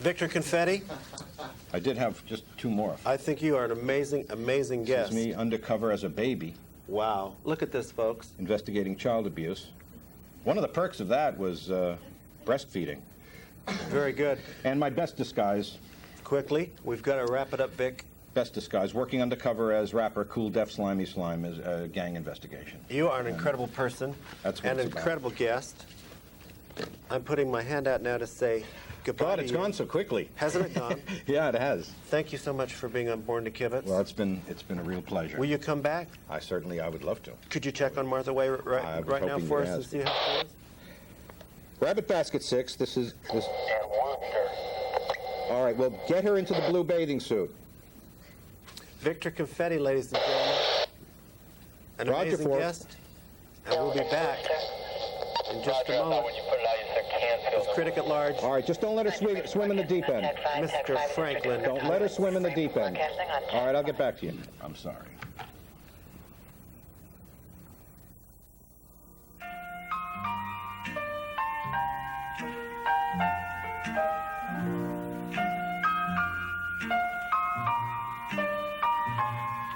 Victor Confetti, I did have just two more. I think you are an amazing, amazing This guest. is me undercover as a baby, Wow. Look at this, folks. investigating child abuse. One of the perks of that was breastfeeding. Very good. And my best disguise, Quickly, we've got to wrap it up, Vic. working undercover as rapper Cool Def Slimy Slime as a gang investigation. You are an incredible person. That's what and an it's about. incredible guest. I'm putting my hand out now to say goodbye God, to it's you. gone so quickly. Hasn't it gone? Yeah, it has. Thank you so much for being on Born to Kibitz. Well, it's been a real pleasure. Will you come back? I would love to. Could you check on Martha Way I was right now hoping for you'd us and ask. see how she is? Rabbit Basket 6, this. All right, well, get her into the blue bathing suit. Victor Confetti, ladies and gentlemen. An Roger, amazing for. guest. And we'll be back in just a moment. His critic at large, All right, just don't let her swim in the deep end. Mr. Franklin. Don't let her swim in the deep end. All right, I'll get back to you. I'm sorry.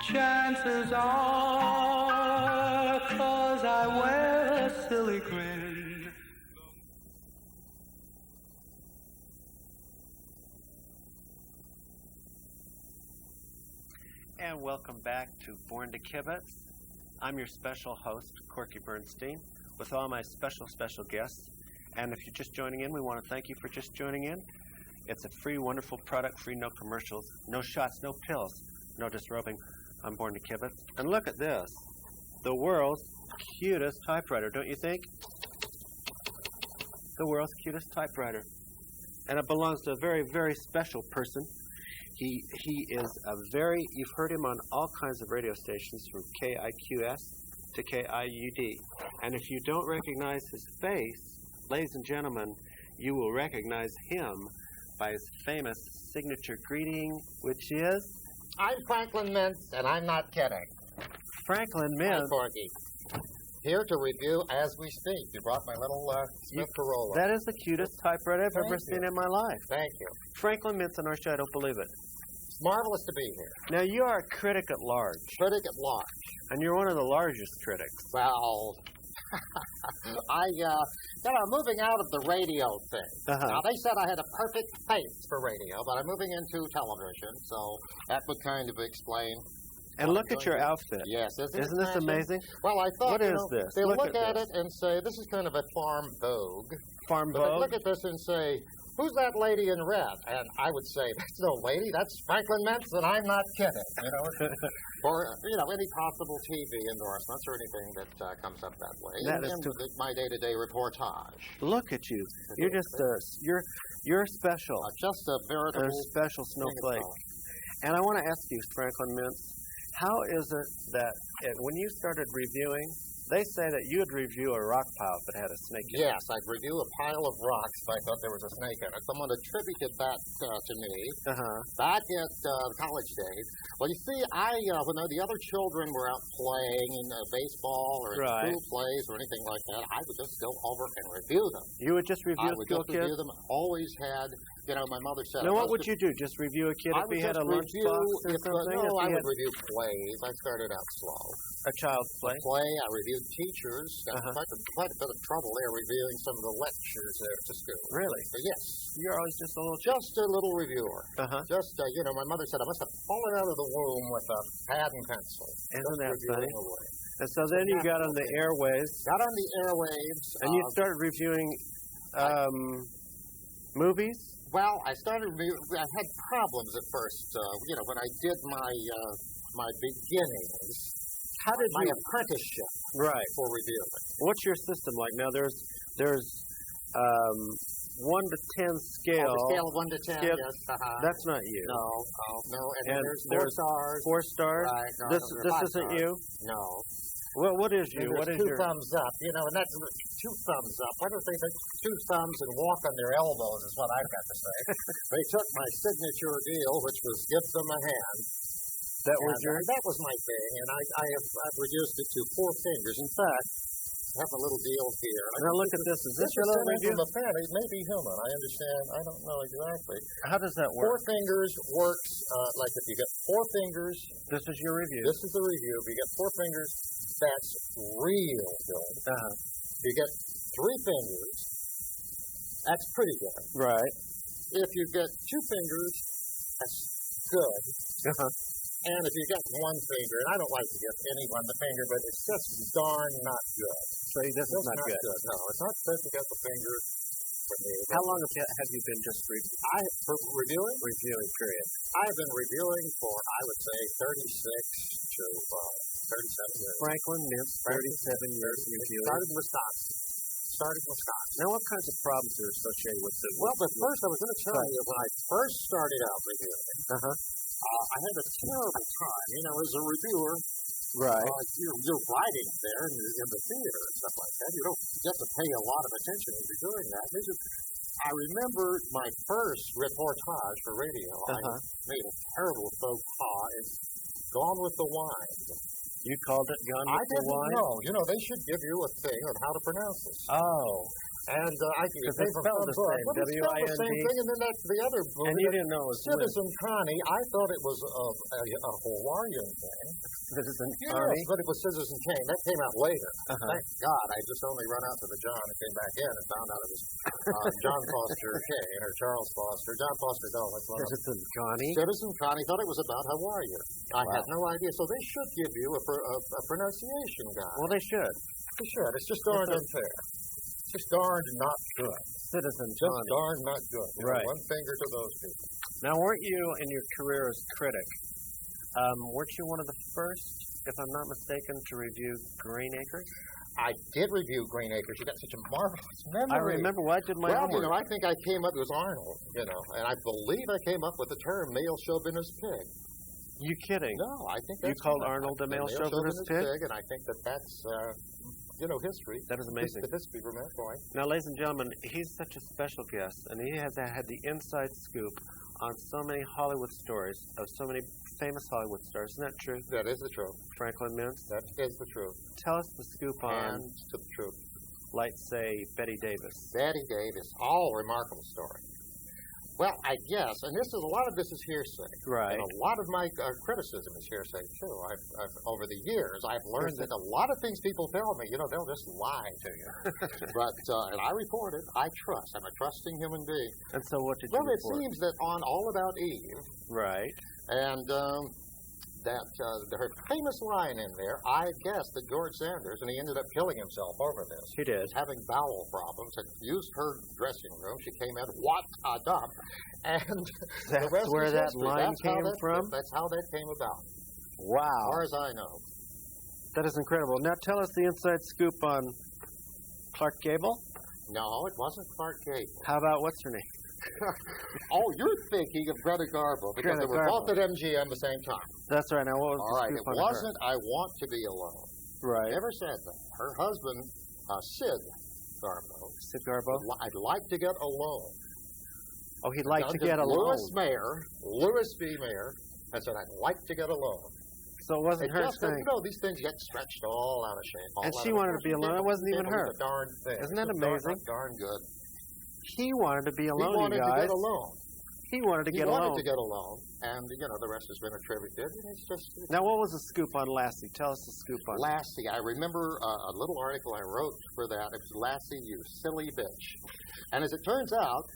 Chances are, 'cause I wear a silly grin. And welcome back to Born to Kibitz. I'm your special host, Corky Bernstein, with all my special guests. And if you're just joining in, we want to thank you for just joining in. It's a free, wonderful product, free, no commercials, no shots, no pills, no disrobing. I'm Born to Kibitz. And look at this. The world's cutest typewriter, don't you think? The world's cutest typewriter. And it belongs to a very, very special person. He is a very, you've heard him on all kinds of radio stations from KIQS to KIUD. And if you don't recognize his face, ladies and gentlemen, you will recognize him by his famous signature greeting, which is... I'm Franklin Mintz, and I'm not kidding. Franklin Hi, Mintz. Corky. Here to review as we speak. You brought my little Smith Corolla. That is the cutest typewriter I've ever seen in my life. Thank you. Franklin Mintz on our show, I don't believe it. It's marvelous to be here. Now, you are a critic at large. Critic at large. And you're one of the largest critics. Well, moving out of the radio thing. Now, they said I had a perfect face for radio, but I'm moving into television, so that would kind of explain. And look at your outfit. Yes, isn't this amazing? Well, I thought, what is this? They'll look at it and say, this is kind of a farm vogue. Farm But vogue? they look at this and say, who's that lady in red? And I would say, that's no lady, that's Franklin Mintz, and I'm not kidding, you know. Or, any possible TV endorsements or anything that comes up that way. That is my day-to-day reportage. Look at you. You're just you're special. Just a veritable... A special snowflake. And I want to ask you, Franklin Mintz, how is it that when you started reviewing, they say that you would review a rock pile if it had a snake in it. Yes, I'd review a pile of rocks if I thought there was a snake in it. Someone attributed that to me back at college days. Well, you see, when the other children were out playing in baseball or in school plays or anything like that, I would just go over and review them. You would just review school kids? I would just review them. Always had, my mother said... Now, what would you do? Just review a kid if he had a lunchbox or something? No, I would review plays. I started out slow. A child's play? I reviewed teachers. Got quite a bit of trouble there reviewing some of the lectures there to school. Really? But yes. You're always just a little reviewer. Just, my mother said I must have fallen out of the womb with a pad and pencil. Isn't that funny? And so then you got on the airwaves. Got on the airwaves. And you started reviewing movies? Well, I had problems at first. When I did my beginnings. How did my apprenticeship for reviewing? What's your system like? Now, there's 1 to 10 scale. The scale of 1 to 10, yes. That's not you. No. And there's 4 stars. 4 stars? Right. No, this isn't you? No. Well, what is you? What is 2 your... thumbs up, and that's 2 thumbs up. Why don't they take 2 thumbs and walk on their elbows is what I've got to say. They took my signature deal, which was give them a hand. That was my thing, and I've reduced it to 4 fingers. In fact, have a little deal here. Now look at this. Is this your little review? From the pen. It may be human. I understand. I don't know exactly. How does that work? 4 fingers works like if you get 4 fingers. This is your review. This is the review. If you get 4 fingers, that's real good. If you get 3 fingers, that's pretty good. Right. If you get 2 fingers, that's good. And if you get 1 finger, and I don't like to give anyone the finger, but it's just darn not good. So this is not good. No, it's not good to get the finger for me. How long have you been just reviewing? Reviewing, period. I've been reviewing for, I would say, 36 to 37 years. Franklin Mintz, 37 years reviewing. Started in Wisconsin. Now, what kinds of problems are associated with it? Well, but first I was going to tell you, when I first started out reviewing, I had a terrible time. You know, as a reviewer, right? You're writing there in the theater and stuff like that. You don't get to pay a lot of attention as you're doing that. I remember my first reportage for radio. I made a terrible faux pas and Gone with the Wind. You called it Gone with the Wind? I didn't know. You know, they should give you a thing on how to pronounce this. Oh. And I can get it from some book. Well, it's spelled the same thing, and then that's the other book. And you didn't know it was Citizen Connie. I thought it was a Hawaiian thing. Citizen Connie? Yes, but it was Citizen Kane. That came out later. Thank God. I just only run out to the John and came back in and found out it was John Foster Kane or Charles Foster. John Foster Dole. Citizen Connie? Citizen Connie thought it was about Hawaii. I had no idea. So they should give you a pronunciation guide. Well, they should. They should. It's just darn unfair. Just darned not good. Citizen Just Connie. darn not good. Right. One finger to those people. Now, weren't you, in your career as critic, weren't you one of the first, if I'm not mistaken, to review Green Acres? I did review Green Acres. You got such a marvelous memory. I remember. Well, I did my homework. You know, I think I came up, it was Arnold, you know, and I believe I came up with the term male chauvinist pig. You kidding? No, I think that's... You called Arnold a male chauvinist pig? And I think that's... you know, history. That is amazing. The history from that point. Now, ladies and gentlemen, he's such a special guest, and he has had the inside scoop on so many Hollywood stories of so many famous Hollywood stars. Isn't that true? That is the truth. Franklin Mintz? That is the truth. Tell us the scoop on... And to the truth. Like, say, Betty Davis. Betty Davis. All remarkable story. Well, I guess, and a lot of this is hearsay. Right. And a lot of my criticism is hearsay, too. I've over the years, I've learned that a lot of things people tell me, you know, they'll just lie to you. But, and I report it. I trust. I'm a trusting human being. And so what did you report? Well, it seems that on All About Eve. Right. And her famous line in there, I guess that George Sanders, and he ended up killing himself over this. He did. Having bowel problems, had used her dressing room. She came in, what a dump. And that's the rest where is that history. line came from? That's how that came about. Wow. As far as I know. That is incredible. Now tell us the inside scoop on Clark Gable. No, it wasn't Clark Gable. How about what's her name? Oh, you're thinking of Greta Garbo, because they were both at MGM the same time. That's right. Now, what was all right, it wasn't I Want to Be Alone. Right. Never said that. Her husband, Sid Garbo. Sid Garbo? I'd like to get alone. Oh, he'd like to get alone. Louis B. Mayer, and said, I'd like to get alone. So it wasn't her thing. You know, these things get stretched all out of shape. And she wanted to be alone. It wasn't even her. A darn thing. Isn't that amazing? Darn good. He wanted to be alone, you guys. He wanted to get alone. He wanted to get alone, and, you know, the rest has been attributed. It's just... Now, what was the scoop on Lassie? Tell us the scoop on Lassie. I remember a little article I wrote for that. It was Lassie, You Silly Bitch. And as it turns out,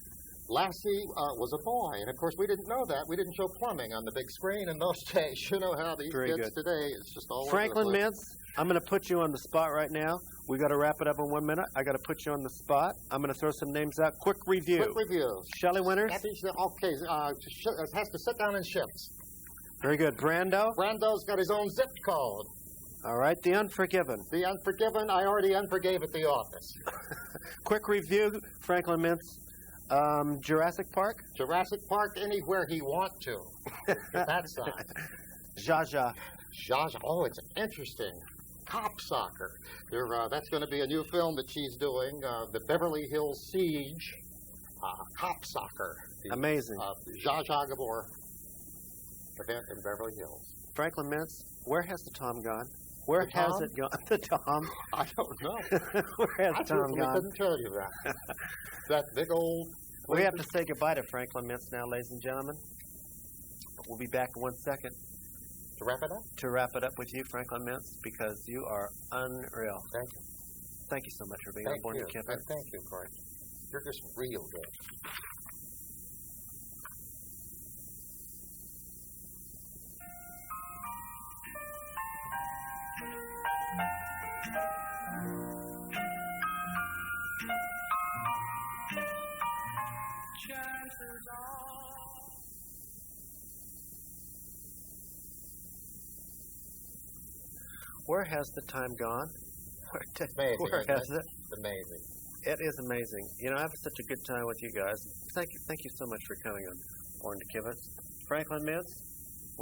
Lassie was a boy. And, of course, we didn't know that. We didn't show plumbing on the big screen in those days. You know how these kids today, it's just all Franklin Mintz, I'm going to put you on the spot right now. We got to wrap it up in 1 minute. I got to put you on the spot. I'm going to throw some names out. Quick review. Quick review. Shelley Winters. Okay. Has to sit down in shifts. Very good. Brando. Brando's got his own zip code. All right. The Unforgiven. The Unforgiven. I already unforgave at the office. Quick review. Franklin Mintz. Jurassic Park. Jurassic Park anywhere he want to. That's that. Zsa Zsa. Zsa Zsa. Oh, it's interesting. Cop Soccer. That's going to be a new film that she's doing, the Beverly Hills Siege. Cop Soccer. Amazing. Zsa Zsa Gabor event in Beverly Hills. Franklin Mintz, where has the Tom gone? Where has it gone? The Tom? I don't know. Where has I Tom gone? couldn't tell you that. That big old... We have to say goodbye to Franklin Mintz now, ladies and gentlemen. We'll be back in 1 second. To wrap it up? To wrap it up with you, Franklin Mintz, because you are unreal. Thank you. Thank you so much for being on board the campus. And thank you, Corey. You're just real good. Where has the time gone? Amazing, Where has it? It's amazing. It is amazing. You know, I have such a good time with you guys. Thank you so much for coming on Born to Kibitz. Franklin Mintz,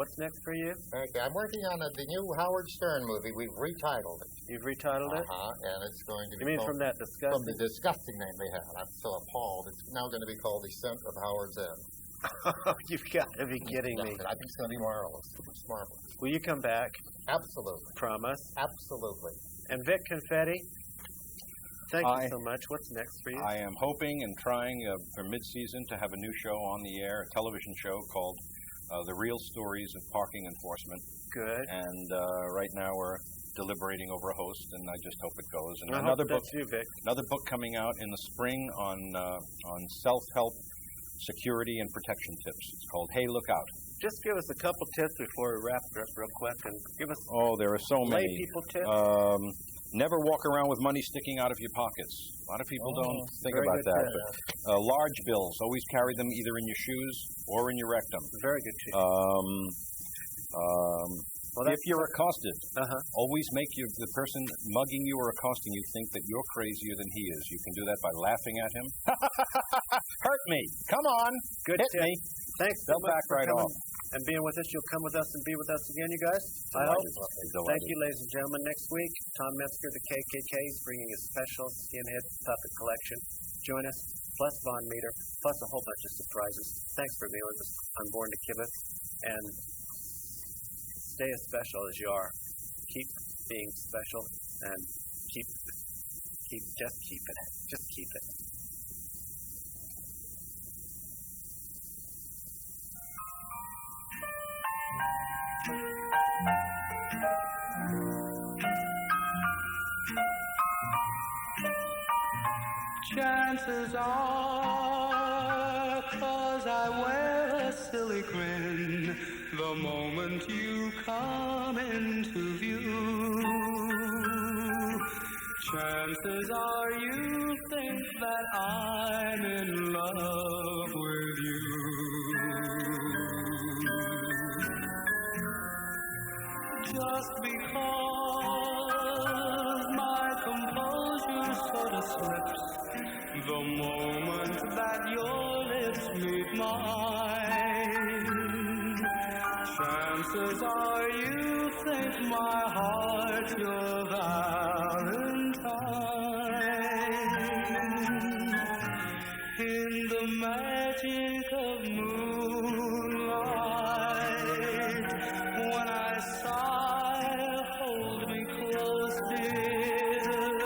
what's next for you? Okay, I'm working on the new Howard Stern movie. We've retitled it. You've retitled it? And it's going to be You mean from that disgusting... From the disgusting name they had. I'm so appalled. It's now going to be called The Scent of Howard's End. You've got to be kidding me. I think it's going to be marvelous. It's marvelous. Will you come back? Absolutely. Promise? Absolutely. And Vic Confetti, thank you so much. What's next for you? I am hoping and trying for mid-season to have a new show on the air, a television show called The Real Stories of Parking Enforcement. Good. And right now we're deliberating over a host, and I just hope it goes. And I another hope book, that's you, Vic. Another book coming out in the spring on self-help, security, and protection tips. It's called Hey, Look Out. Just give us a couple tips before we wrap it up real quick, and give us there are so many. lay people tips. Never walk around with money sticking out of your pockets. A lot of people don't think about that. Large bills, always carry them either in your shoes or in your rectum. Very good tip. If you're accosted, always make the person mugging you or accosting you think that you're crazier than he is. You can do that by laughing at him. Hurt me. Come on. Good Hit tip. me. Thanks. They'll back right off. And being with us, you'll come with us and be with us again, you guys. I hope. Thank you, ladies and gentlemen. Next week, Tom Metzger, the KKK, is bringing a special Skinhead Puppet collection. Join us, plus Von Meter, plus a whole bunch of surprises. Thanks for being with us on Born to Kibitz. And stay as special as you are. Keep being special and just keep it. Just keep it. Chances are, 'cause I wear a silly grin the moment you come into view. Chances are you think that I'm in love with you. Just because my composure sort of slips the moment that your lips meet mine. Chances are you think my heart's your Valentine. In the magic of moonlight, when I sigh, hold me close, dear.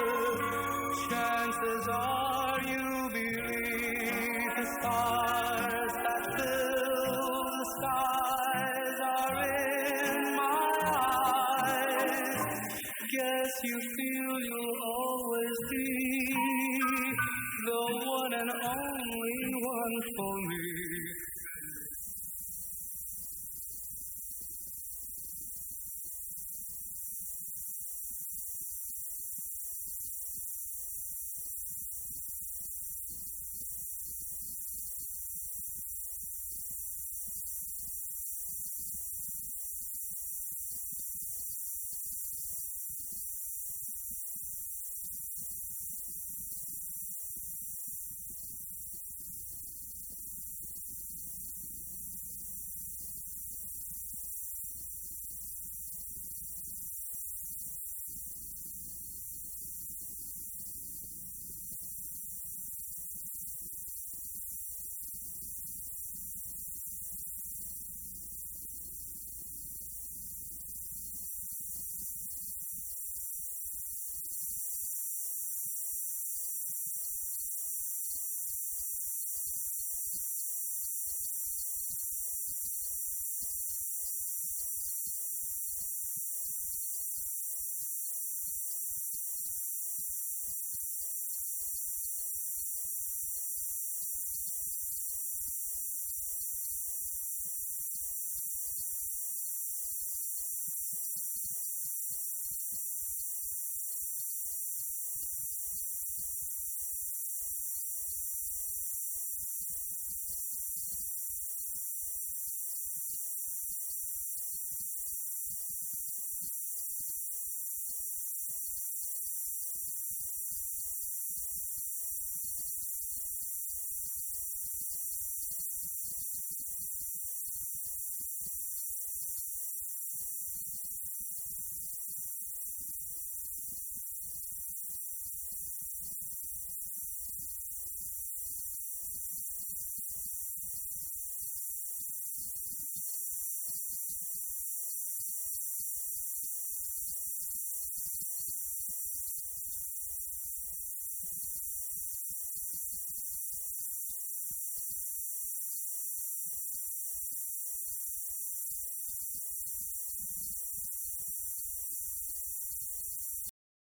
Chances are you believe the stars that fill the skies are in my eyes. Guess you feel you'll always be the one and only one for me.